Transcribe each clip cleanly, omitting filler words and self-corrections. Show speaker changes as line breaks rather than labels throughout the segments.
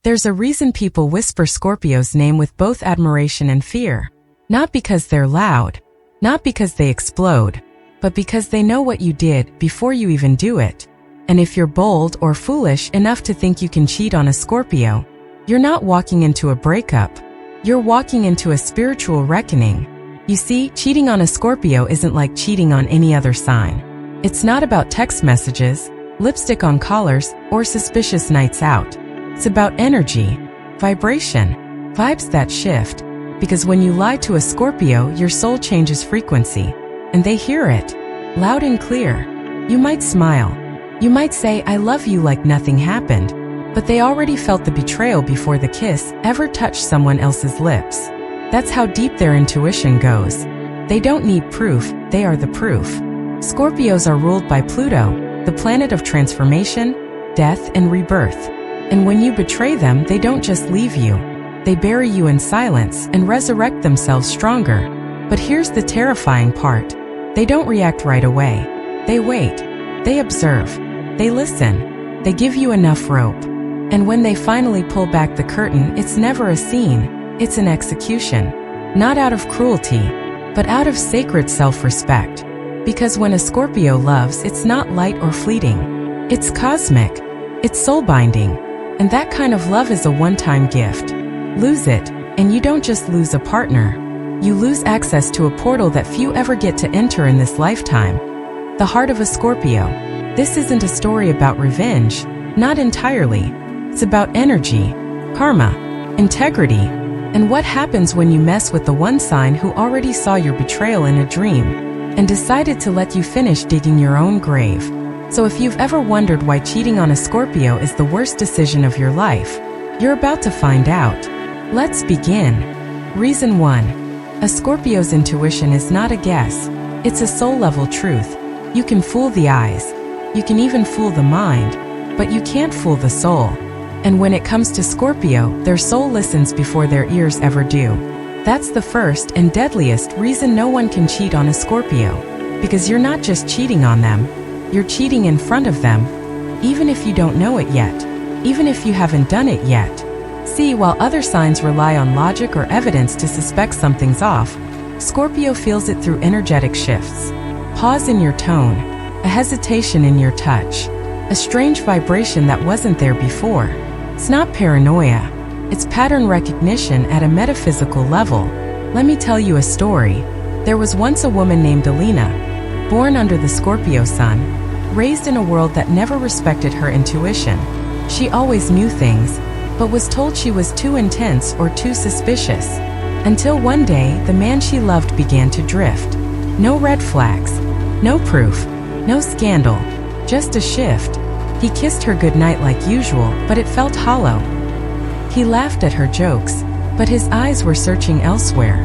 There's a reason people whisper Scorpio's name with both admiration and fear. Not because they're loud, not because they explode, but because they know what you did before you even do it. And if you're bold or foolish enough to think you can cheat on a Scorpio, you're not walking into a breakup. You're walking into a spiritual reckoning. You see, cheating on a Scorpio isn't like cheating on any other sign. It's not about text messages, lipstick on collars, or suspicious nights out. It's about energy, vibration, vibes that shift. Because when you lie to a Scorpio, your soul changes frequency. And they hear it, loud and clear. You might smile. You might say, "I love you," like nothing happened. But they already felt the betrayal before the kiss ever touched someone else's lips. That's how deep their intuition goes. They don't need proof, they are the proof. Scorpios are ruled by Pluto, the planet of transformation, death, and rebirth. And when you betray them, they don't just leave you. They bury you in silence and resurrect themselves stronger. But here's the terrifying part. They don't react right away. They wait. They observe. They listen. They give you enough rope. And when they finally pull back the curtain, it's never a scene. It's an execution. Not out of cruelty, but out of sacred self-respect. Because when a Scorpio loves, it's not light or fleeting. It's cosmic. It's soul-binding. And that kind of love is a one-time gift. Lose it, and you don't just lose a partner. You lose access to a portal that few ever get to enter in this lifetime. The heart of a Scorpio. This isn't a story about revenge, not entirely. It's about energy, karma, integrity, and what happens when you mess with the one sign who already saw your betrayal in a dream and decided to let you finish digging your own grave. So if you've ever wondered why cheating on a Scorpio is the worst decision of your life, you're about to find out. Let's begin. Reason 1. A Scorpio's intuition is not a guess. It's a soul-level truth. You can fool the eyes. You can even fool the mind. But you can't fool the soul. And when it comes to Scorpio, their soul listens before their ears ever do. That's the first and deadliest reason no one can cheat on a Scorpio. Because you're not just cheating on them. You're cheating in front of them, even if you don't know it yet, even if you haven't done it yet. See, while other signs rely on logic or evidence to suspect something's off, Scorpio feels it through energetic shifts. Pause in your tone, a hesitation in your touch, a strange vibration that wasn't there before. It's not paranoia, it's pattern recognition at a metaphysical level. Let me tell you a story. There was once a woman named Alina, born under the Scorpio sun, raised in a world that never respected her intuition. She always knew things, but was told she was too intense or too suspicious. Until one day, the man she loved began to drift. No red flags, no proof, no scandal, just a shift. He kissed her goodnight like usual, but it felt hollow. He laughed at her jokes, but his eyes were searching elsewhere.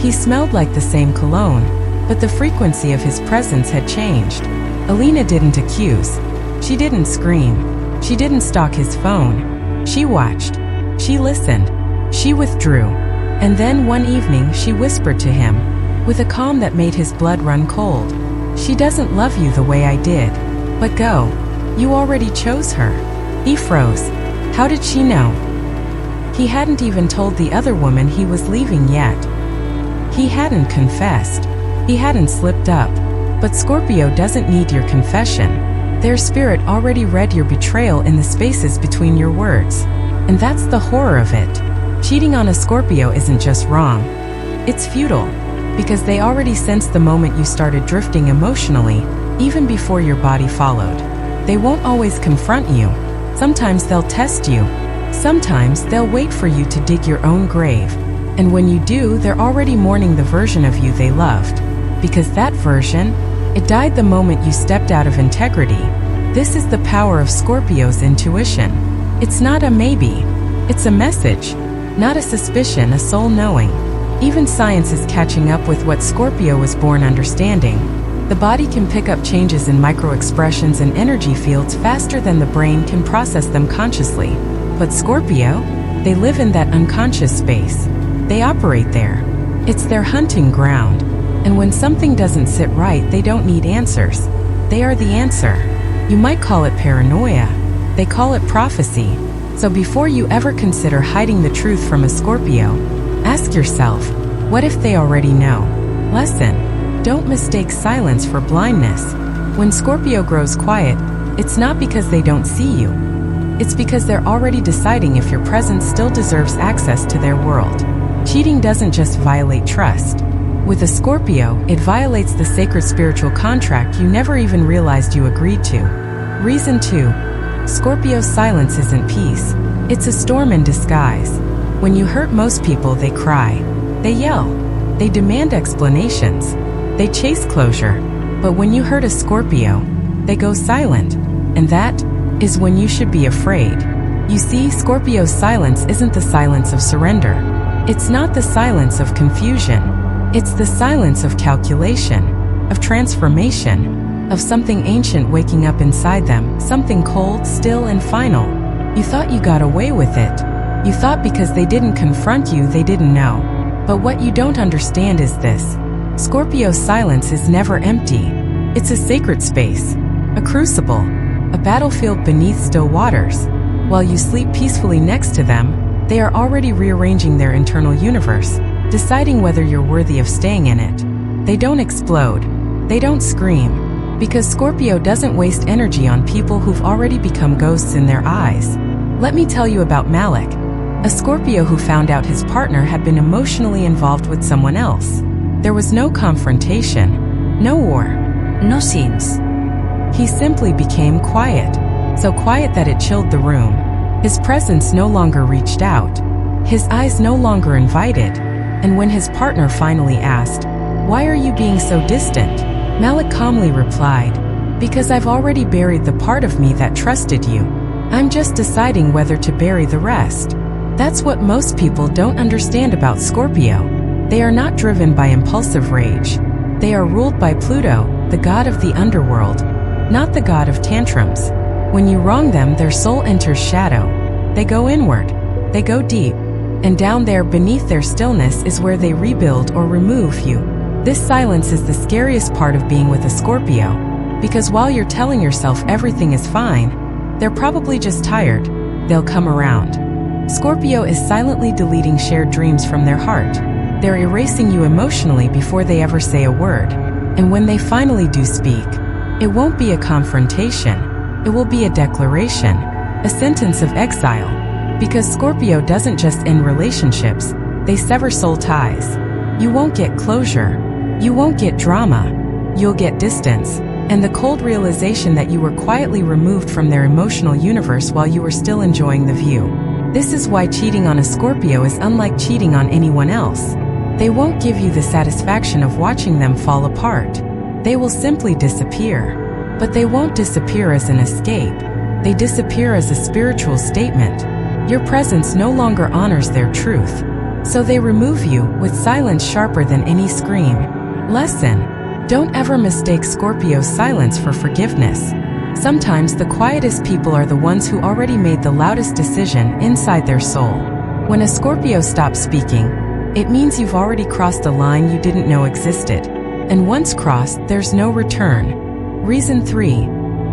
He smelled like the same cologne, but the frequency of his presence had changed. Alina didn't accuse. She didn't scream. She didn't stalk his phone. She watched. She listened. She withdrew. And then one evening she whispered to him, with a calm that made his blood run cold, "She doesn't love you the way I did. But go. You already chose her." He froze. How did she know? He hadn't even told the other woman he was leaving yet. He hadn't confessed. He hadn't slipped up. But Scorpio doesn't need your confession. Their spirit already read your betrayal in the spaces between your words. And that's the horror of it. Cheating on a Scorpio isn't just wrong. It's futile. Because they already sensed the moment you started drifting emotionally, even before your body followed. They won't always confront you. Sometimes they'll test you. Sometimes they'll wait for you to dig your own grave. And when you do, they're already mourning the version of you they loved. Because that version, it died the moment you stepped out of integrity. This is the power of Scorpio's intuition. It's not a maybe. It's a message. Not a suspicion, a soul knowing. Even science is catching up with what Scorpio was born understanding. The body can pick up changes in micro-expressions and energy fields faster than the brain can process them consciously. But Scorpio, they live in that unconscious space. They operate there. It's their hunting ground. And when something doesn't sit right, they don't need answers. They are the answer. You might call it paranoia. They call it prophecy. So before you ever consider hiding the truth from a Scorpio, ask yourself, what if they already know? Lesson: don't mistake silence for blindness. When Scorpio grows quiet, it's not because they don't see you. It's because they're already deciding if your presence still deserves access to their world. Cheating doesn't just violate trust. With a Scorpio, it violates the sacred spiritual contract you never even realized you agreed to. Reason 2. Scorpio's silence isn't peace. It's a storm in disguise. When you hurt most people, they cry. They yell. They demand explanations. They chase closure. But when you hurt a Scorpio, they go silent. And that is when you should be afraid. You see, Scorpio's silence isn't the silence of surrender. It's not the silence of confusion. It's the silence of calculation, of transformation, of something ancient waking up inside them, something cold, still, and final. You thought you got away with it. You thought because they didn't confront you, they didn't know. But what you don't understand is this: Scorpio's silence is never empty. It's a sacred space, a crucible, a battlefield beneath still waters. While you sleep peacefully next to them, they are already rearranging their internal universe, deciding whether you're worthy of staying in it. They don't explode. They don't scream. Because Scorpio doesn't waste energy on people who've already become ghosts in their eyes. Let me tell you about Malik, a Scorpio who found out his partner had been emotionally involved with someone else. There was no confrontation, no war, no scenes. He simply became quiet, so quiet that it chilled the room. His presence no longer reached out. His eyes no longer invited. And when his partner finally asked, "Why are you being so distant?" Malik calmly replied, "Because I've already buried the part of me that trusted you. I'm just deciding whether to bury the rest." That's what most people don't understand about Scorpio. They are not driven by impulsive rage. They are ruled by Pluto, the god of the underworld, not the god of tantrums. When you wrong them, their soul enters shadow. They go inward. They go deep. And down there beneath their stillness is where they rebuild or remove you. This silence is the scariest part of being with a Scorpio. Because while you're telling yourself everything is fine, they're probably just tired. They'll come around. Scorpio is silently deleting shared dreams from their heart. They're erasing you emotionally before they ever say a word. And when they finally do speak, it won't be a confrontation. It will be a declaration, a sentence of exile. Because Scorpio doesn't just end relationships, they sever soul ties. You won't get closure. You won't get drama. You'll get distance, and the cold realization that you were quietly removed from their emotional universe while you were still enjoying the view. This is why cheating on a Scorpio is unlike cheating on anyone else. They won't give you the satisfaction of watching them fall apart. They will simply disappear. But they won't disappear as an escape. They disappear as a spiritual statement. Your presence no longer honors their truth. So they remove you with silence sharper than any scream. Lesson: don't ever mistake Scorpio's silence for forgiveness. Sometimes the quietest people are the ones who already made the loudest decision inside their soul. When a Scorpio stops speaking, it means you've already crossed a line you didn't know existed. And once crossed, there's no return. Reason 3.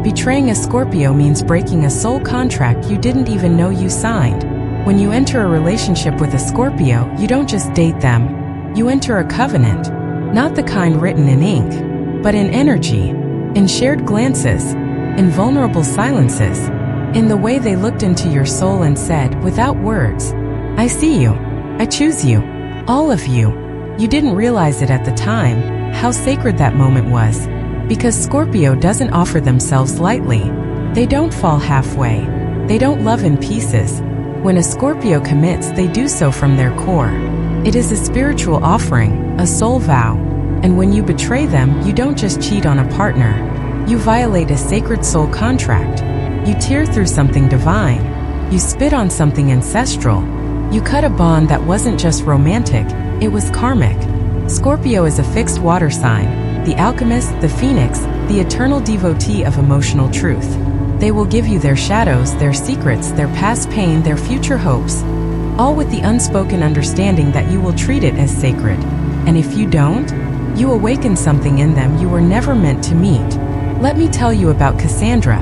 Betraying a Scorpio means breaking a soul contract you didn't even know you signed. When you enter a relationship with a Scorpio, you don't just date them. You enter a covenant. Not the kind written in ink, but in energy, in shared glances, in vulnerable silences, in the way they looked into your soul and said, without words, "I see you. I choose you. All of you." You didn't realize it at the time, how sacred that moment was. Because Scorpio doesn't offer themselves lightly. They don't fall halfway. They don't love in pieces. When a Scorpio commits, they do so from their core. It is a spiritual offering, a soul vow. And when you betray them, you don't just cheat on a partner. You violate a sacred soul contract. You tear through something divine. You spit on something ancestral. You cut a bond that wasn't just romantic, it was karmic. Scorpio is a fixed water sign, the alchemist, the phoenix, the eternal devotee of emotional truth. They will give you their shadows, their secrets, their past pain, their future hopes, all with the unspoken understanding that you will treat it as sacred. And if you don't, you awaken something in them you were never meant to meet. Let me tell you about Cassandra,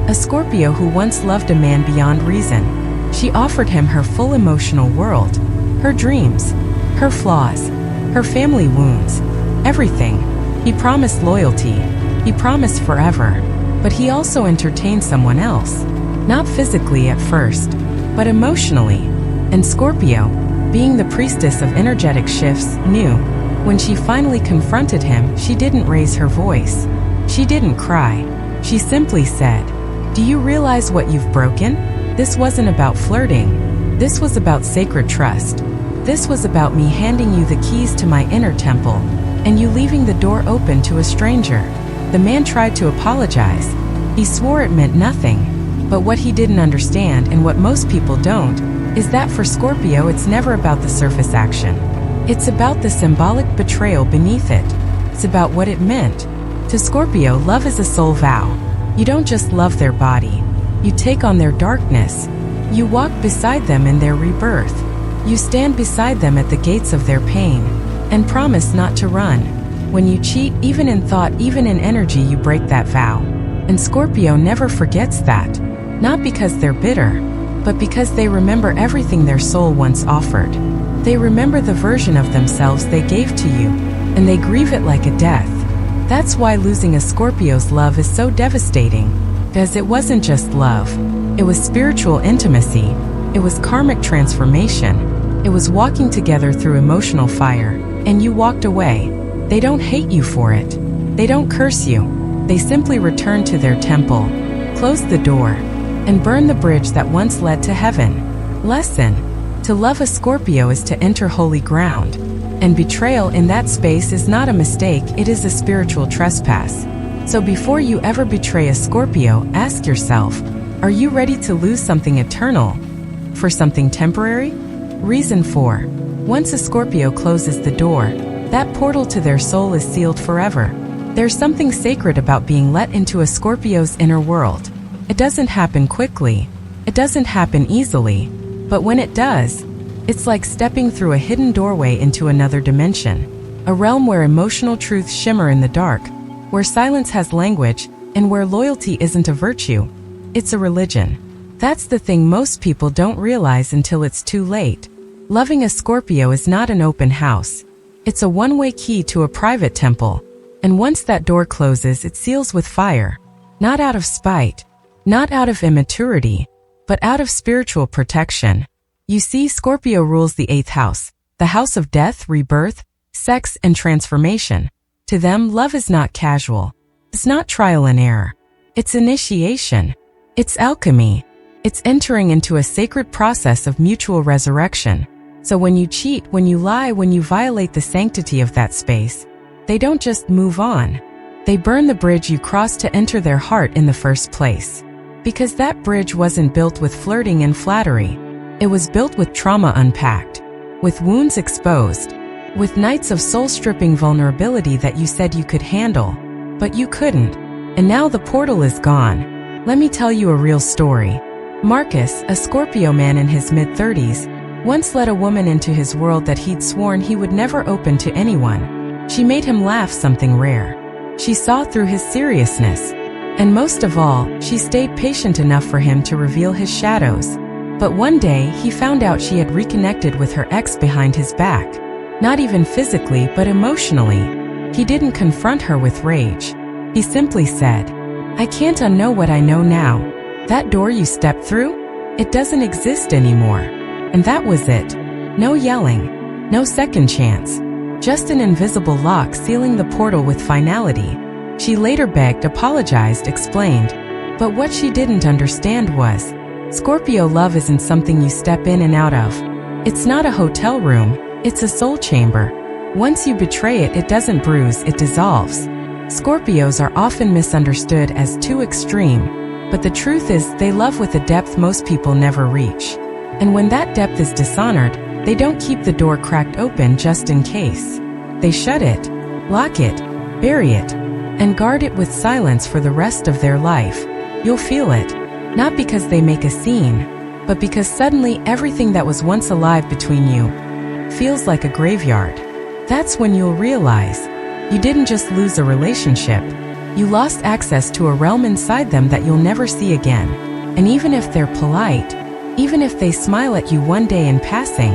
a Scorpio who once loved a man beyond reason. She offered him her full emotional world, her dreams, her flaws, her family wounds, everything. He promised loyalty, he promised forever, but he also entertained someone else. Not physically at first, but emotionally. And Scorpio, being the priestess of energetic shifts, knew. When she finally confronted him, she didn't raise her voice. She didn't cry. She simply said, "Do you realize what you've broken? This wasn't about flirting. This was about sacred trust. This was about me handing you the keys to my inner temple, and you leaving the door open to a stranger." The man tried to apologize. He swore it meant nothing. But what he didn't understand, and what most people don't, is that for Scorpio it's never about the surface action. It's about the symbolic betrayal beneath it. It's about what it meant. To Scorpio, love is a soul vow. You don't just love their body. You take on their darkness. You walk beside them in their rebirth. You stand beside them at the gates of their pain, and promise not to run. When you cheat, even in thought, even in energy, you break that vow. And Scorpio never forgets that. Not because they're bitter, but because they remember everything their soul once offered. They remember the version of themselves they gave to you, and they grieve it like a death. That's why losing a Scorpio's love is so devastating, because it wasn't just love. It was spiritual intimacy. It was karmic transformation. It was walking together through emotional fire, and you walked away. They don't hate you for it. They don't curse you. They simply return to their temple, close the door, and burn the bridge that once led to heaven. Lesson: to love a Scorpio is to enter holy ground. And betrayal in that space is not a mistake, it is a spiritual trespass. So before you ever betray a Scorpio, ask yourself, are you ready to lose something eternal for something temporary? Reason 4. Once a Scorpio closes the door, that portal to their soul is sealed forever. There's something sacred about being let into a Scorpio's inner world. It doesn't happen quickly. It doesn't happen easily. But when it does, it's like stepping through a hidden doorway into another dimension. A realm where emotional truths shimmer in the dark, where silence has language, and where loyalty isn't a virtue. It's a religion. That's the thing most people don't realize until it's too late. Loving a Scorpio is not an open house. It's a one-way key to a private temple. And once that door closes, it seals with fire. Not out of spite, not out of immaturity, but out of spiritual protection. You see, Scorpio rules the 8th house, the house of death, rebirth, sex, and transformation. To them, love is not casual. It's not trial and error. It's initiation. It's alchemy. It's entering into a sacred process of mutual resurrection. So when you cheat, when you lie, when you violate the sanctity of that space, they don't just move on. They burn the bridge you crossed to enter their heart in the first place. Because that bridge wasn't built with flirting and flattery. It was built with trauma unpacked, with wounds exposed, with nights of soul-stripping vulnerability that you said you could handle, but you couldn't. And now the portal is gone. Let me tell you a real story. Marcus, a Scorpio man in his mid-30s, once let a woman into his world that he'd sworn he would never open to anyone. She made him laugh, something rare. She saw through his seriousness. And most of all, she stayed patient enough for him to reveal his shadows. But one day, he found out she had reconnected with her ex behind his back. Not even physically, but emotionally. He didn't confront her with rage. He simply said, "I can't unknow what I know now. That door you stepped through? It doesn't exist anymore." And that was it. No yelling. No second chance. Just an invisible lock sealing the portal with finality. She later begged, apologized, explained. But what she didn't understand was, Scorpio love isn't something you step in and out of. It's not a hotel room, it's a soul chamber. Once you betray it, it doesn't bruise, it dissolves. Scorpios are often misunderstood as too extreme, but the truth is they love with a depth most people never reach. And when that depth is dishonored, they don't keep the door cracked open just in case. They shut it, lock it, bury it, and guard it with silence for the rest of their life. You'll feel it, not because they make a scene, but because suddenly everything that was once alive between you feels like a graveyard. That's when you'll realize you didn't just lose a relationship, you lost access to a realm inside them that you'll never see again. And even if they're polite, Even if they smile at you one day in passing,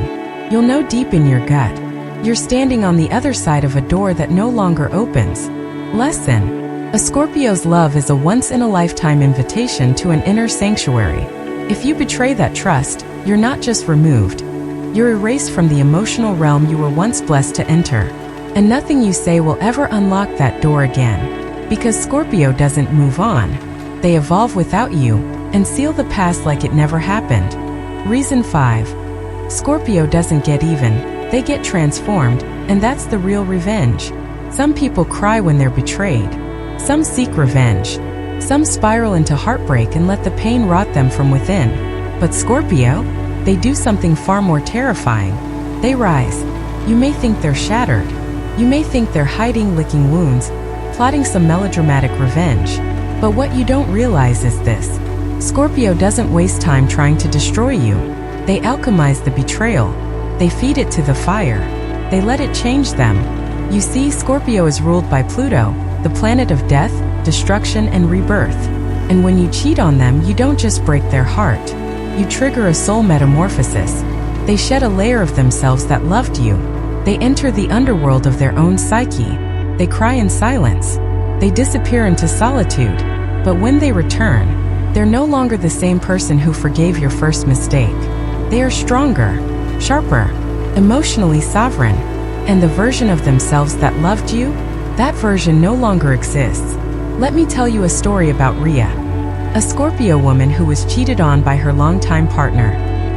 you'll know deep in your gut, you're standing on the other side of a door that no longer opens. Lesson: a Scorpio's love is a once-in-a-lifetime invitation to an inner sanctuary. If you betray that trust, you're not just removed, you're erased from the emotional realm you were once blessed to enter. And nothing you say will ever unlock that door again. Because Scorpio doesn't move on. They evolve without you and seal the past like it never happened. Reason 5. Scorpio doesn't get even, they get transformed, and that's the real revenge. Some people cry when they're betrayed. Some seek revenge. Some spiral into heartbreak and let the pain rot them from within. But Scorpio? They do something far more terrifying. They rise. You may think they're shattered. You may think they're hiding licking wounds, plotting some melodramatic revenge. But what you don't realize is this. Scorpio doesn't waste time trying to destroy you. They alchemize the betrayal. They feed it to the fire. They let it change them. You see, Scorpio is ruled by Pluto, the planet of death, destruction, and rebirth. And when you cheat on them, you don't just break their heart. You trigger a soul metamorphosis. They shed a layer of themselves that loved you. They enter the underworld of their own psyche. They cry in silence. They disappear into solitude. But when they return, they're no longer the same person who forgave your first mistake. They are stronger, sharper, emotionally sovereign. And the version of themselves that loved you, that version no longer exists. Let me tell you a story about Rhea, a Scorpio woman who was cheated on by her longtime partner.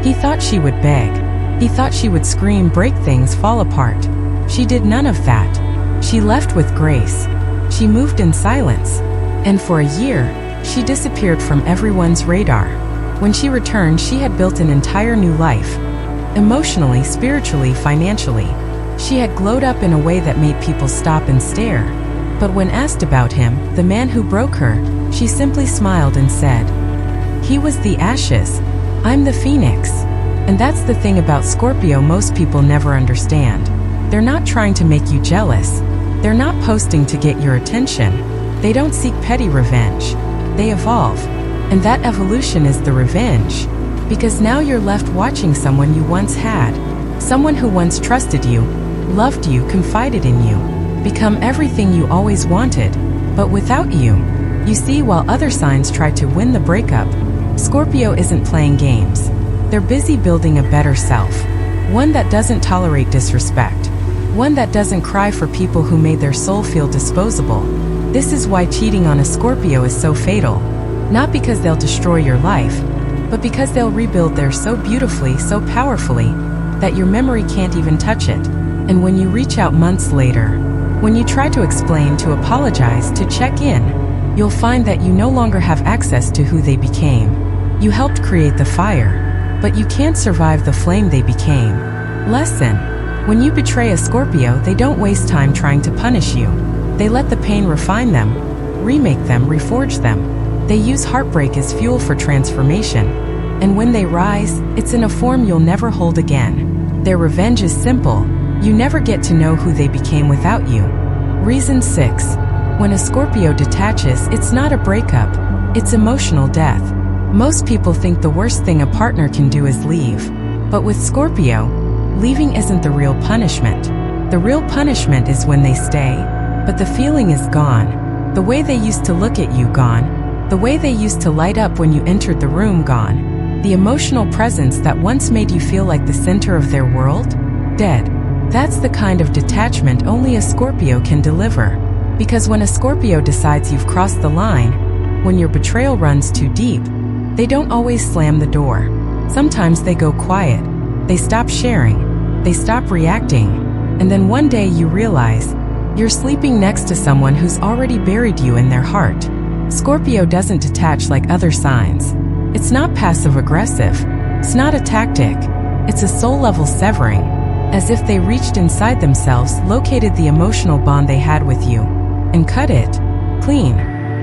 He thought she would beg. He thought she would scream, break things, fall apart. She did none of that. She left with grace. She moved in silence. And for a year, she disappeared from everyone's radar. When she returned, she had built an entire new life. Emotionally, spiritually, financially. She had glowed up in a way that made people stop and stare. But when asked about him, the man who broke her, she simply smiled and said, "He was the ashes. I'm the phoenix." And that's the thing about Scorpio most people never understand. They're not trying to make you jealous. They're not posting to get your attention. They don't seek petty revenge. They evolve. And that evolution is the revenge. Because now you're left watching someone you once had. Someone who once trusted you, loved you, confided in you, become everything you always wanted, but without you. You see, while other signs try to win the breakup, Scorpio isn't playing games. They're busy building a better self. One that doesn't tolerate disrespect. One that doesn't cry for people who made their soul feel disposable. This is why cheating on a Scorpio is so fatal. Not because they'll destroy your life, but because they'll rebuild theirs so beautifully, so powerfully, that your memory can't even touch it. And when you reach out months later, when you try to explain, to apologize, to check in, you'll find that you no longer have access to who they became. You helped create the fire, but you can't survive the flame they became. Lesson: when you betray a Scorpio, they don't waste time trying to punish you. They let the pain refine them, remake them, reforge them. They use heartbreak as fuel for transformation. And when they rise, it's in a form you'll never hold again. Their revenge is simple. You never get to know who they became without you. Reason 6. When a Scorpio detaches, it's not a breakup, it's emotional death. Most people think the worst thing a partner can do is leave. But with Scorpio, leaving isn't the real punishment. The real punishment is when they stay, but the feeling is gone. The way they used to look at you, gone. The way they used to light up when you entered the room, gone. The emotional presence that once made you feel like the center of their world, dead. That's the kind of detachment only a Scorpio can deliver. Because when a Scorpio decides you've crossed the line, when your betrayal runs too deep, they don't always slam the door. Sometimes they go quiet. They stop sharing. They stop reacting. And then one day you realize you're sleeping next to someone who's already buried you in their heart. Scorpio doesn't detach like other signs. It's not passive-aggressive. It's not a tactic. It's a soul-level severing. As if they reached inside themselves, located the emotional bond they had with you, and cut it. Clean.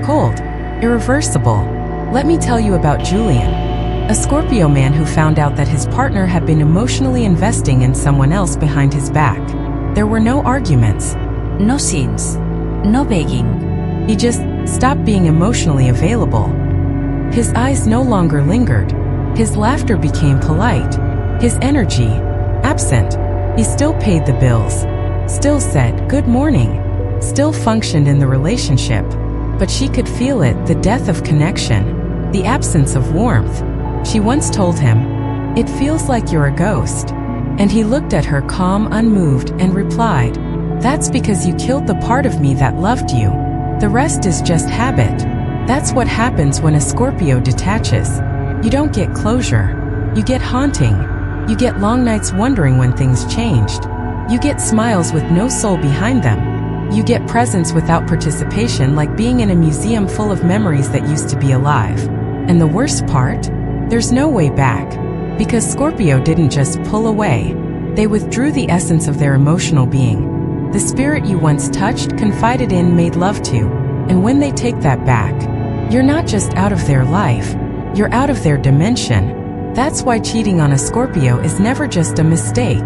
Cold. Irreversible. Let me tell you about Julian, a Scorpio man who found out that his partner had been emotionally investing in someone else behind his back. There were no arguments. No scenes. No begging. He just stopped being emotionally available. His eyes no longer lingered. His laughter became polite. His energy, absent. He still paid the bills, still said good morning, still functioned in the relationship. But she could feel it, the death of connection, the absence of warmth. She once told him, "It feels like you're a ghost." And he looked at her calm, unmoved, and replied, "That's because you killed the part of me that loved you. The rest is just habit." That's what happens when a Scorpio detaches. You don't get closure. You get haunting. You get long nights wondering when things changed. You get smiles with no soul behind them. You get presence without participation, like being in a museum full of memories that used to be alive. And the worst part? There's no way back. Because Scorpio didn't just pull away. They withdrew the essence of their emotional being. The spirit you once touched, confided in, made love to. And when they take that back, you're not just out of their life, you're out of their dimension. That's why cheating on a Scorpio is never just a mistake.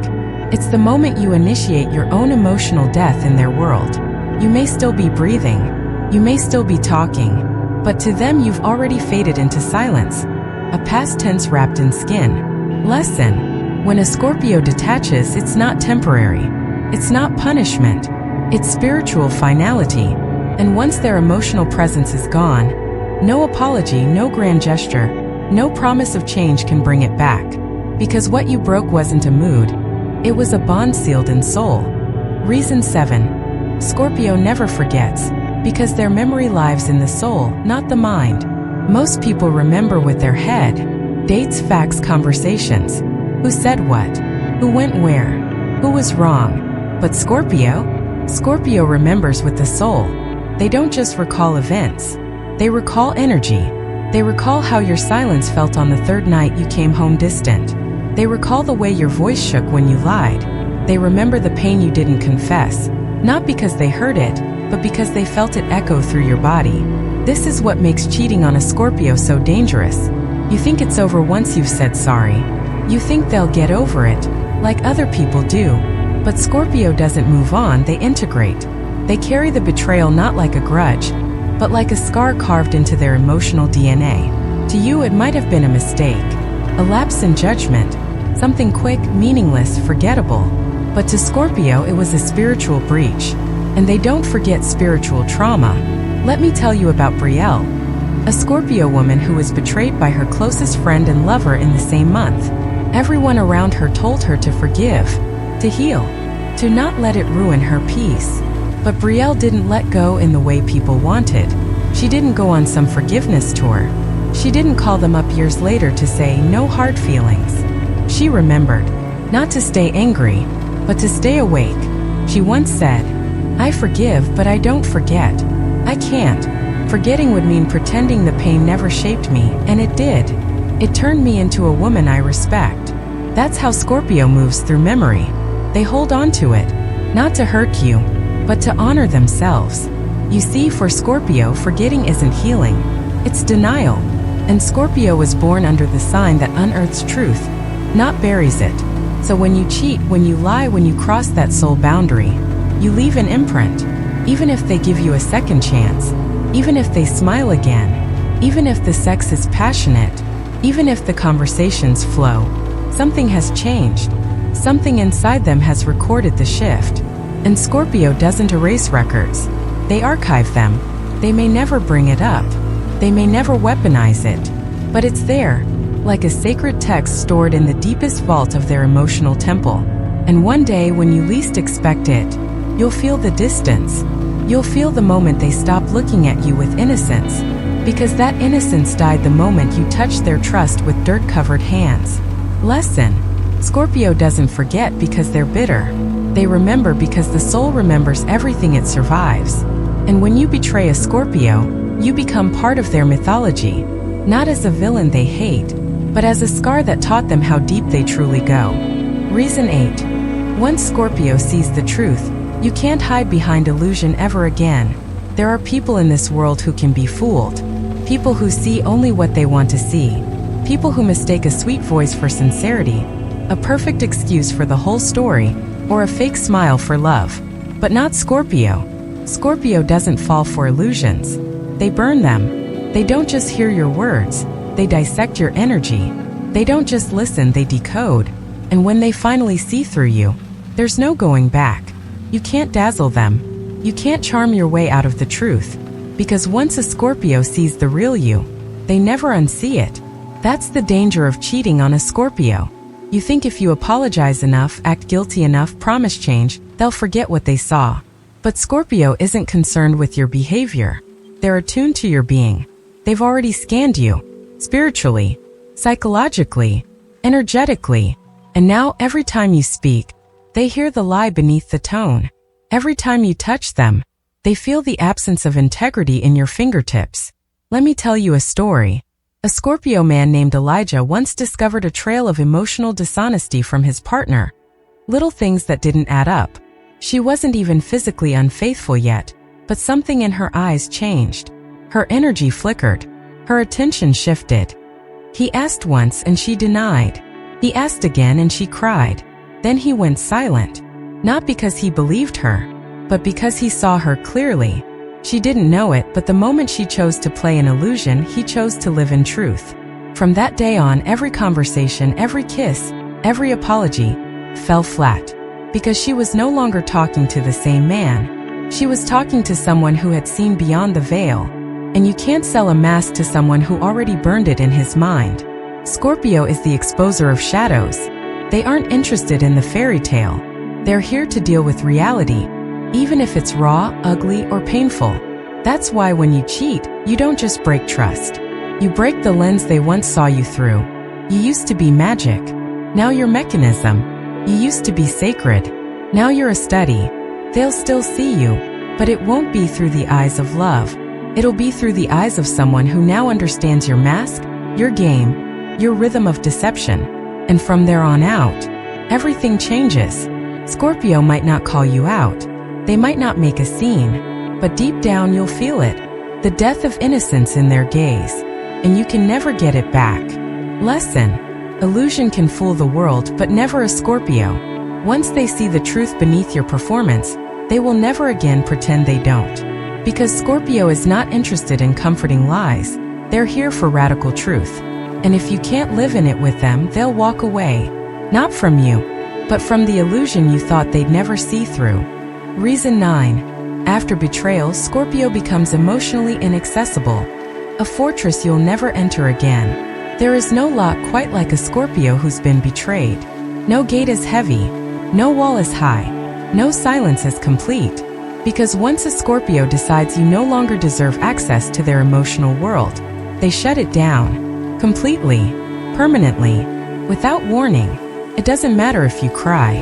It's the moment you initiate your own emotional death in their world. You may still be breathing, you may still be talking, but to them you've already faded into silence. A past tense wrapped in skin. Lesson: when a Scorpio detaches, it's not temporary. It's not punishment. It's spiritual finality. And once their emotional presence is gone, no apology, no grand gesture, no promise of change can bring it back. Because what you broke wasn't a mood. It was a bond sealed in soul. Reason 7. Scorpio never forgets, because their memory lives in the soul, not the mind. Most people remember with their head. Dates, facts, conversations. Who said what? Who went where? Who was wrong? But Scorpio remembers with the soul. They don't just recall events. They recall energy. They recall how your silence felt on the third night you came home distant. They recall the way your voice shook when you lied. They remember the pain you didn't confess, not because they heard it, but because they felt it echo through your body. This is what makes cheating on a Scorpio so dangerous. You think it's over once you've said sorry. You think they'll get over it, like other people do. But Scorpio doesn't move on, they integrate. They carry the betrayal not like a grudge, but like a scar carved into their emotional DNA. To you, it might have been a mistake, a lapse in judgment, something quick, meaningless, forgettable. But to Scorpio, it was a spiritual breach. And they don't forget spiritual trauma. Let me tell you about Brielle, a Scorpio woman who was betrayed by her closest friend and lover in the same month. Everyone around her told her to forgive, to heal, to not let it ruin her peace. But Brielle didn't let go in the way people wanted. She didn't go on some forgiveness tour. She didn't call them up years later to say no hard feelings. She remembered, not to stay angry, but to stay awake. She once said, "I forgive, but I don't forget. I can't. Forgetting would mean pretending the pain never shaped me, and it did. It turned me into a woman I respect." That's how Scorpio moves through memory. They hold on to it, not to hurt you, but to honor themselves. You see, for Scorpio, forgetting isn't healing. It's denial. And Scorpio was born under the sign that unearths truth, not buries it. So when you cheat, when you lie, when you cross that soul boundary, you leave an imprint. Even if they give you a second chance, even if they smile again, even if the sex is passionate, even if the conversations flow, something has changed. Something inside them has recorded the shift. And Scorpio doesn't erase records. They archive them. They may never bring it up. They may never weaponize it. But it's there, like a sacred text stored in the deepest vault of their emotional temple. And one day, when you least expect it, you'll feel the distance. You'll feel the moment they stop looking at you with innocence. Because that innocence died the moment you touched their trust with dirt-covered hands. Lesson: Scorpio doesn't forget because they're bitter. They remember because the soul remembers everything it survives. And when you betray a Scorpio, you become part of their mythology, not as a villain they hate, but as a scar that taught them how deep they truly go. Reason 8. Once Scorpio sees the truth, you can't hide behind illusion ever again. There are people in this world who can be fooled. People who see only what they want to see. People who mistake a sweet voice for sincerity, a perfect excuse for the whole story, or a fake smile for love. But not Scorpio. Scorpio doesn't fall for illusions. They burn them. They don't just hear your words, they dissect your energy. They don't just listen, they decode. And when they finally see through you, there's no going back. You can't dazzle them. You can't charm your way out of the truth. Because once a Scorpio sees the real you, they never unsee it. That's the danger of cheating on a Scorpio. You think if you apologize enough, act guilty enough, promise change, they'll forget what they saw. But Scorpio isn't concerned with your behavior. They're attuned to your being. They've already scanned you, spiritually, psychologically, energetically. And now every time you speak, they hear the lie beneath the tone. Every time you touch them, they feel the absence of integrity in your fingertips. Let me tell you a story. A Scorpio man named Elijah once discovered a trail of emotional dishonesty from his partner. Little things that didn't add up. She wasn't even physically unfaithful yet, but something in her eyes changed. Her energy flickered. Her attention shifted. He asked once and she denied. He asked again and she cried. Then he went silent. Not because he believed her, but because he saw her clearly. She didn't know it, but the moment she chose to play an illusion, he chose to live in truth. From that day on, every conversation, every kiss, every apology fell flat. Because she was no longer talking to the same man. She was talking to someone who had seen beyond the veil. And you can't sell a mask to someone who already burned it in his mind. Scorpio is the exposer of shadows. They aren't interested in the fairy tale. They're here to deal with reality, even if it's raw, ugly, or painful. That's why when you cheat, you don't just break trust. You break the lens they once saw you through. You used to be magic. Now you're mechanism. You used to be sacred. Now you're a study. They'll still see you, but it won't be through the eyes of love. It'll be through the eyes of someone who now understands your mask, your game, your rhythm of deception. And from there on out, everything changes. Scorpio might not call you out. They might not make a scene, but deep down you'll feel it. The death of innocence in their gaze. And you can never get it back. Lesson. Illusion can fool the world, but never a Scorpio. Once they see the truth beneath your performance, they will never again pretend they don't. Because Scorpio is not interested in comforting lies. They're here for radical truth. And if you can't live in it with them, they'll walk away. Not from you, but from the illusion you thought they'd never see through. Reason 9. After betrayal, Scorpio becomes emotionally inaccessible. A fortress you'll never enter again. There is no lock quite like a Scorpio who's been betrayed. No gate is heavy. No wall is high. No silence is complete. Because once a Scorpio decides you no longer deserve access to their emotional world, they shut it down. Completely. Permanently. Without warning. It doesn't matter if you cry.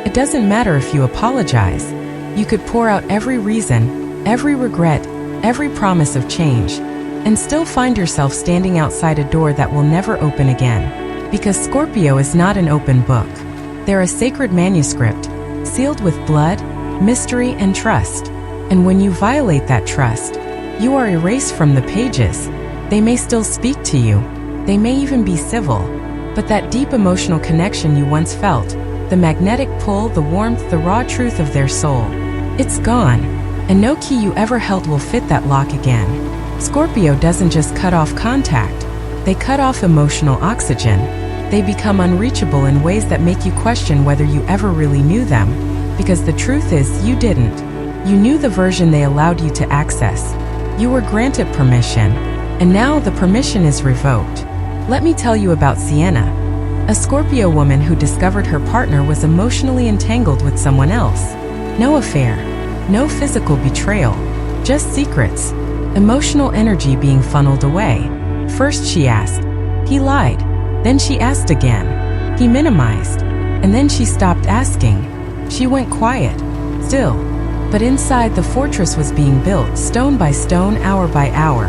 It doesn't matter if you apologize. You could pour out every reason, every regret, every promise of change, and still find yourself standing outside a door that will never open again. Because Scorpio is not an open book. They're a sacred manuscript, sealed with blood, mystery, and trust. And when you violate that trust, you are erased from the pages. They may still speak to you. They may even be civil. But that deep emotional connection you once felt, the magnetic pull, the warmth, the raw truth of their soul, it's gone. And no key you ever held will fit that lock again. Scorpio doesn't just cut off contact. They cut off emotional oxygen. They become unreachable in ways that make you question whether you ever really knew them. Because the truth is, you didn't. You knew the version they allowed you to access. You were granted permission. And now the permission is revoked. Let me tell you about Sienna, a Scorpio woman who discovered her partner was emotionally entangled with someone else. No affair. No physical betrayal. Just secrets. Emotional energy being funneled away. First she asked. He lied. Then she asked again. He minimized. And then she stopped asking. She went quiet. Still. But inside the fortress was being built, stone by stone, hour by hour.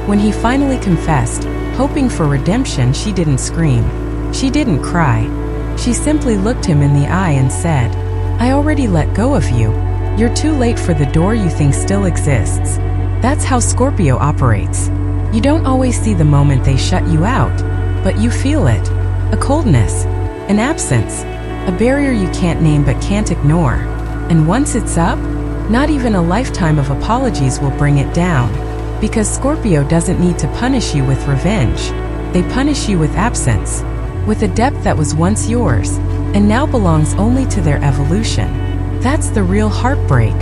When he finally confessed, hoping for redemption, she didn't scream. She didn't cry. She simply looked him in the eye and said, "I already let go of you. You're too late for the door you think still exists." That's how Scorpio operates. You don't always see the moment they shut you out, but you feel it. A coldness, an absence, a barrier you can't name but can't ignore. And once it's up, not even a lifetime of apologies will bring it down. Because Scorpio doesn't need to punish you with revenge. They punish you with absence. with a depth that was once yours, and now belongs only to their evolution. That's the real heartbreak.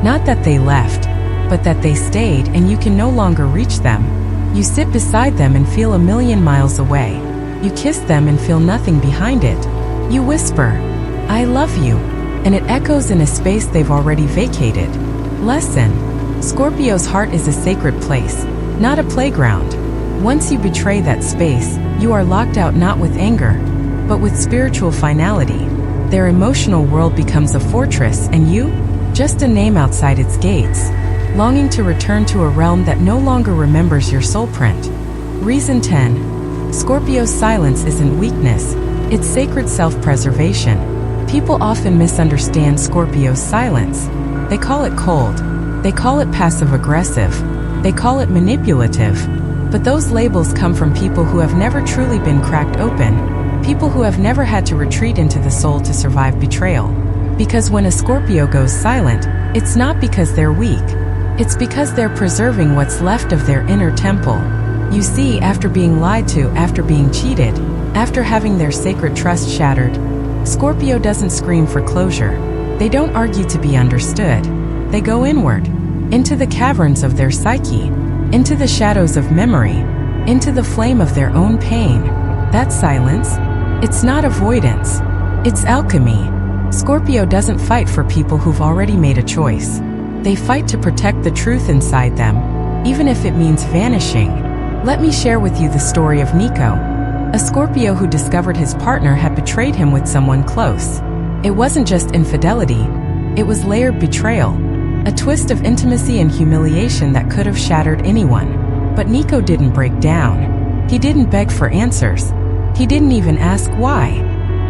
Not that they left, but that they stayed and you can no longer reach them. You sit beside them and feel a million miles away. You kiss them and feel nothing behind it. You whisper, "I love you," and it echoes in a space they've already vacated. Lesson: Scorpio's heart is a sacred place, not a playground. Once you betray that space, you are locked out not with anger, but with spiritual finality. Their emotional world becomes a fortress and you, just a name outside its gates, longing to return to a realm that no longer remembers your soul print. Reason 10. Scorpio's silence isn't weakness, it's sacred self-preservation. People often misunderstand Scorpio's silence. They call it cold. They call it passive-aggressive. They call it manipulative. But those labels come from people who have never truly been cracked open, people who have never had to retreat into the soul to survive betrayal. Because when a Scorpio goes silent, it's not because they're weak. It's because they're preserving what's left of their inner temple. You see, after being lied to, after being cheated, after having their sacred trust shattered, Scorpio doesn't scream for closure. They don't argue to be understood. They go inward, into the caverns of their psyche, into the shadows of memory, into the flame of their own pain. That silence, it's not avoidance, it's alchemy. Scorpio doesn't fight for people who've already made a choice. They fight to protect the truth inside them, even if it means vanishing. Let me share with you the story of Nico, a Scorpio who discovered his partner had betrayed him with someone close. It wasn't just infidelity, it was layered betrayal. A twist of intimacy and humiliation that could have shattered anyone. But Nico didn't break down. He didn't beg for answers. He didn't even ask why.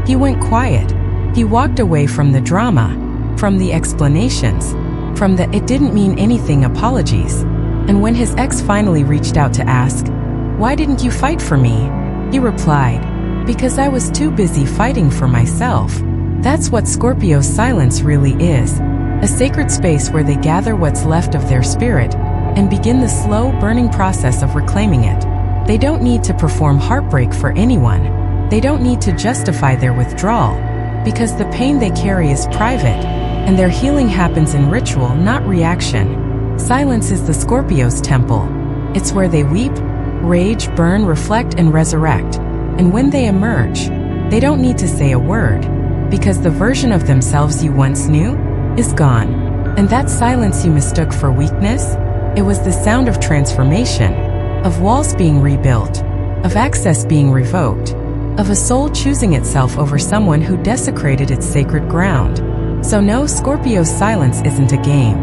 He went quiet. He walked away from the drama, from the explanations, from the "it didn't mean anything" apologies. And when his ex finally reached out to ask, "Why didn't you fight for me?" he replied, "Because I was too busy fighting for myself." That's what Scorpio's silence really is. A sacred space where they gather what's left of their spirit and begin the slow, burning process of reclaiming it. They don't need to perform heartbreak for anyone. They don't need to justify their withdrawal, because the pain they carry is private, and their healing happens in ritual, not reaction. Silence is the Scorpio's temple. It's where they weep, rage, burn, reflect, and resurrect. And when they emerge, they don't need to say a word, because the version of themselves you once knew is gone. And that silence you mistook for weakness, it was the sound of transformation, of walls being rebuilt, of access being revoked, of a soul choosing itself over someone who desecrated its sacred ground. So no, Scorpio's silence isn't a game.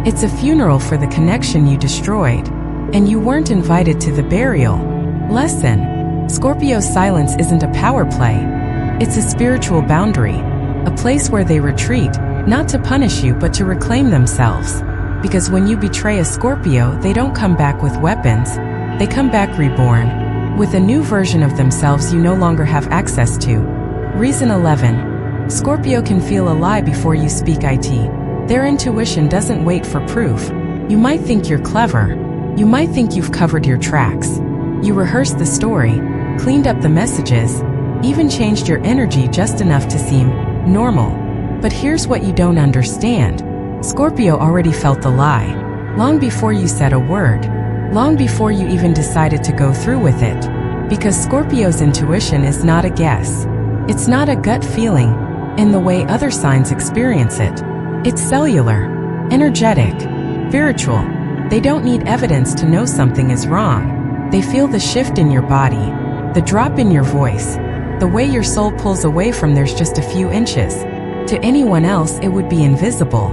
It's a funeral for the connection you destroyed, and you weren't invited to the burial. Lesson: Scorpio's silence isn't a power play. It's a spiritual boundary, a place where they retreat, not to punish you but to reclaim themselves. Because when you betray a Scorpio, they don't come back with weapons. They come back reborn, with a new version of themselves you no longer have access to. Reason 11. Scorpio can feel a lie before you speak it. Their intuition doesn't wait for proof. You might think you're clever. You might think you've covered your tracks. You rehearsed the story, cleaned up the messages, even changed your energy just enough to seem normal. But here's what you don't understand. Scorpio already felt the lie, long before you said a word, long before you even decided to go through with it. Because Scorpio's intuition is not a guess. It's not a gut feeling, in the way other signs experience it. It's cellular, energetic, spiritual. They don't need evidence to know something is wrong. They feel the shift in your body, the drop in your voice, the way your soul pulls away from theirs just a few inches. To anyone else it would be invisible,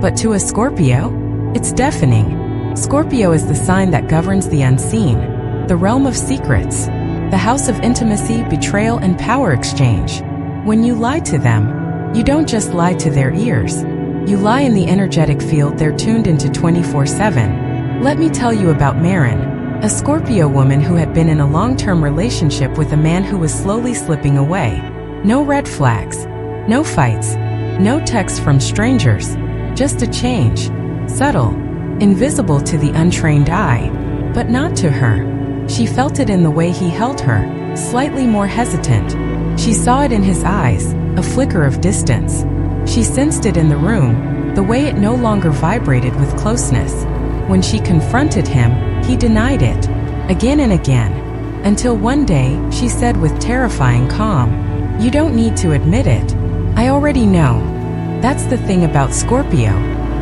but to a Scorpio, it's deafening. Scorpio is the sign that governs the unseen, the realm of secrets, the house of intimacy, betrayal, and power exchange. When you lie to them, you don't just lie to their ears. You lie in the energetic field they're tuned into 24/7. Let me tell you about Marin, a Scorpio woman who had been in a long-term relationship with a man who was slowly slipping away. No red flags, no fights, no texts from strangers, just a change, subtle, invisible to the untrained eye, but not to her. She felt it in the way he held her, slightly more hesitant. She saw it in his eyes, a flicker of distance. She sensed it in the room, the way it no longer vibrated with closeness. When she confronted him, he denied it, again and again, until one day she said with terrifying calm, "You don't need to admit it. I already know." That's the thing about Scorpio.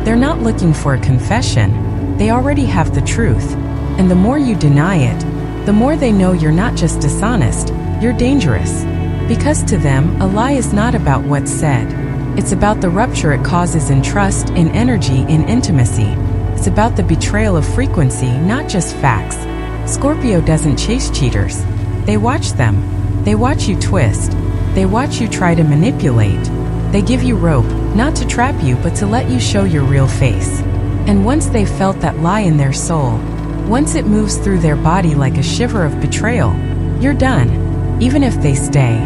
They're not looking for a confession. They already have the truth. And the more you deny it, the more they know you're not just dishonest, you're dangerous. Because to them, a lie is not about what's said. It's about the rupture it causes in trust, in energy, in intimacy. It's about the betrayal of frequency, not just facts. Scorpio doesn't chase cheaters. They watch them. They watch you twist. They watch you try to manipulate. They give you rope, not to trap you but to let you show your real face. And once they've felt that lie in their soul, once it moves through their body like a shiver of betrayal, you're done. Even if they stay,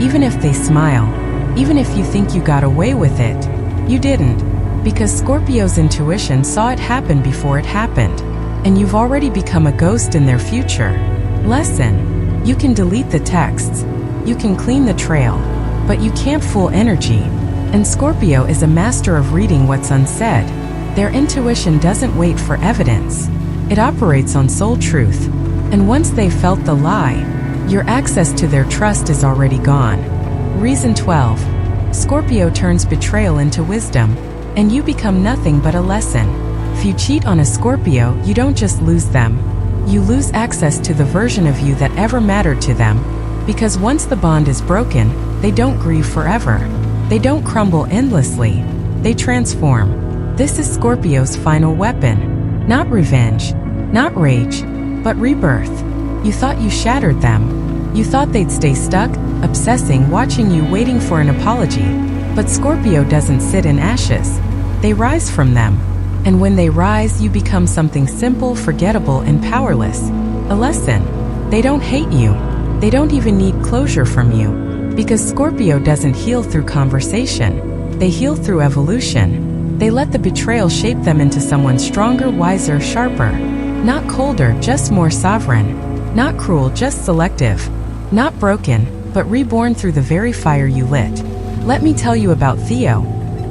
even if they smile, even if you think you got away with it, you didn't. Because Scorpio's intuition saw it happen before it happened. And you've already become a ghost in their future. Lesson: you can delete the texts, you can clean the trail, but you can't fool energy. And Scorpio is a master of reading what's unsaid. Their intuition doesn't wait for evidence. It operates on soul truth. And once they've felt the lie, your access to their trust is already gone. Reason 12. Scorpio turns betrayal into wisdom, and you become nothing but a lesson. If you cheat on a Scorpio, you don't just lose them. You lose access to the version of you that ever mattered to them. Because once the bond is broken, they don't grieve forever. They don't crumble endlessly. They transform. This is Scorpio's final weapon. Not revenge, not rage, but rebirth. You thought you shattered them. You thought they'd stay stuck, obsessing, watching you, waiting for an apology. But Scorpio doesn't sit in ashes. They rise from them. And when they rise, you become something simple, forgettable, and powerless. A lesson. They don't hate you. They don't even need closure from you. Because Scorpio doesn't heal through conversation. They heal through evolution. They let the betrayal shape them into someone stronger, wiser, sharper. Not colder, just more sovereign. Not cruel, just selective. Not broken, but reborn through the very fire you lit. Let me tell you about Theo.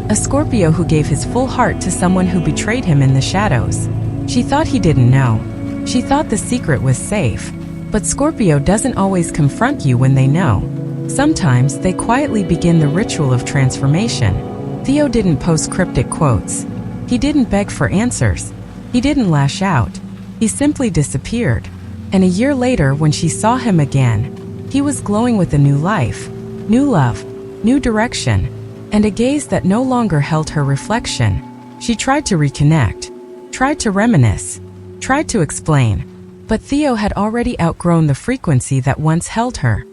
A Scorpio who gave his full heart to someone who betrayed him in the shadows. She thought he didn't know. She thought the secret was safe. But Scorpio doesn't always confront you when they know. Sometimes they quietly begin the ritual of transformation. Theo didn't post cryptic quotes. He didn't beg for answers. He didn't lash out. He simply disappeared. And a year later, when she saw him again, he was glowing with a new life, new love, new direction, and a gaze that no longer held her reflection. She tried to reconnect, tried to reminisce, tried to explain. But Theo had already outgrown the frequency that once held her.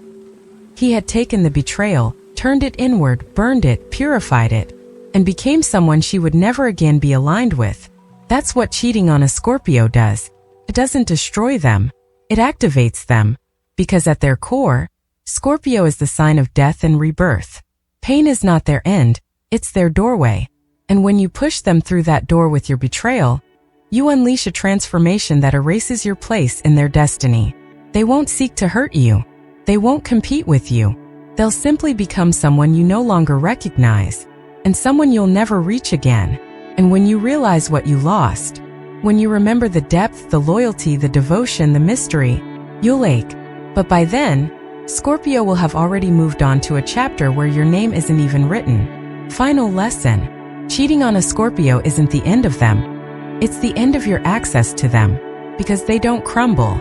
He had taken the betrayal, turned it inward, burned it, purified it, and became someone she would never again be aligned with. That's what cheating on a Scorpio does. It doesn't destroy them. It activates them. Because at their core, Scorpio is the sign of death and rebirth. Pain is not their end, it's their doorway. And when you push them through that door with your betrayal, you unleash a transformation that erases your place in their destiny. They won't seek to hurt you. They won't compete with you. They'll simply become someone you no longer recognize, and someone you'll never reach again. And when you realize what you lost, when you remember the depth, the loyalty, the devotion, the mystery, you'll ache. But by then, Scorpio will have already moved on to a chapter where your name isn't even written. Final lesson. Cheating on a Scorpio isn't the end of them. It's the end of your access to them. Because they don't crumble.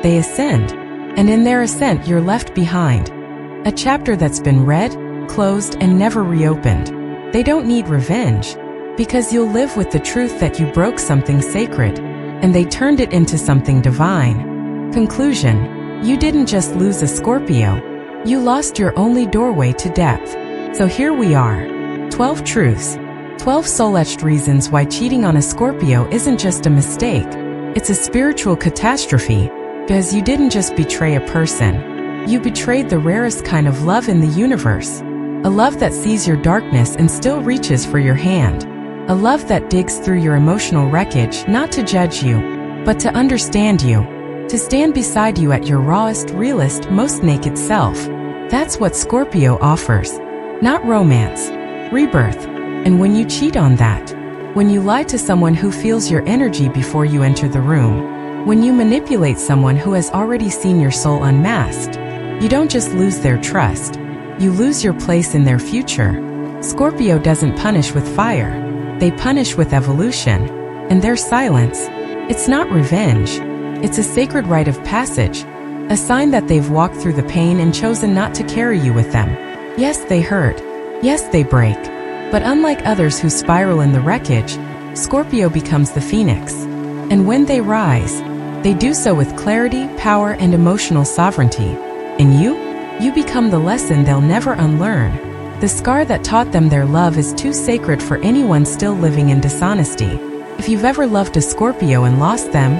They ascend. And in their ascent, you're left behind. A chapter that's been read, closed, and never reopened. They don't need revenge. Because you'll live with the truth that you broke something sacred, and they turned it into something divine. Conclusion. You didn't just lose a Scorpio. You lost your only doorway to depth. So here we are. 12 truths. 12 soul-etched reasons why cheating on a Scorpio isn't just a mistake. It's a spiritual catastrophe. Because you didn't just betray a person. You betrayed the rarest kind of love in the universe. A love that sees your darkness and still reaches for your hand. A love that digs through your emotional wreckage, not to judge you, but to understand you. to stand beside you at your rawest, realest, most naked self. That's what Scorpio offers. Not romance, rebirth. And when you cheat on that, when you lie to someone who feels your energy before you enter the room, when you manipulate someone who has already seen your soul unmasked, you don't just lose their trust, you lose your place in their future. Scorpio doesn't punish with fire. They punish with evolution. And their silence, it's not revenge. It's a sacred rite of passage, a sign that they've walked through the pain and chosen not to carry you with them. Yes, they hurt. Yes, they break. But unlike others who spiral in the wreckage, Scorpio becomes the phoenix. And when they rise, they do so with clarity, power, and emotional sovereignty. And you become the lesson they'll never unlearn. The scar that taught them their love is too sacred for anyone still living in dishonesty. If you've ever loved a Scorpio and lost them,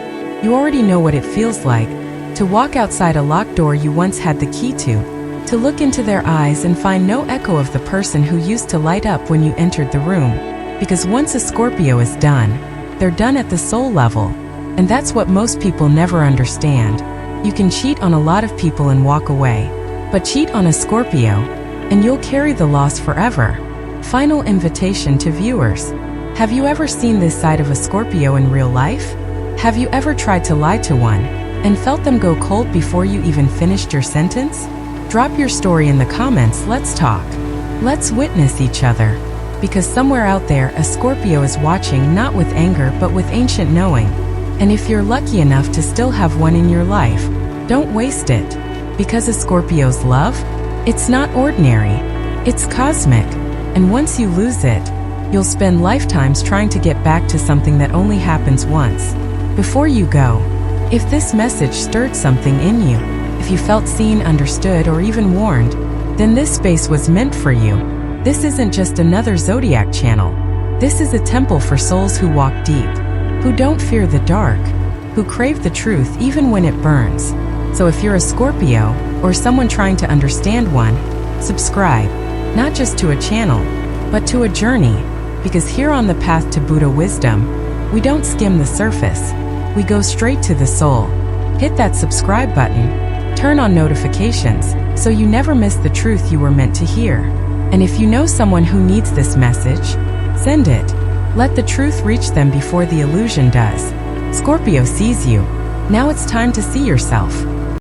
you already know what it feels like to walk outside a locked door you once had the key to look into their eyes and find no echo of the person who used to light up when you entered the room. Because once a Scorpio is done, they're done at the soul level. And that's what most people never understand. You can cheat on a lot of people and walk away, but cheat on a Scorpio, and you'll carry the loss forever. Final invitation to viewers. Have you ever seen this side of a Scorpio in real life? Have you ever tried to lie to one and felt them go cold before you even finished your sentence? Drop your story in the comments, let's talk. Let's witness each other. Because somewhere out there, a Scorpio is watching, not with anger but with ancient knowing. And if you're lucky enough to still have one in your life, don't waste it. Because a Scorpio's love, it's not ordinary, it's cosmic. And once you lose it, you'll spend lifetimes trying to get back to something that only happens once. Before you go, if this message stirred something in you, if you felt seen, understood, or even warned, then this space was meant for you. This isn't just another zodiac channel. This is a temple for souls who walk deep, who don't fear the dark, who crave the truth even when it burns. So if you're a Scorpio, or someone trying to understand one, subscribe, not just to a channel, but to a journey. Because here on the path to Buddha wisdom, we don't skim the surface, we go straight to the soul. Hit that subscribe button, turn on notifications, so you never miss the truth you were meant to hear. And if you know someone who needs this message, send it. Let the truth reach them before the illusion does. Scorpio sees you. Now it's time to see yourself.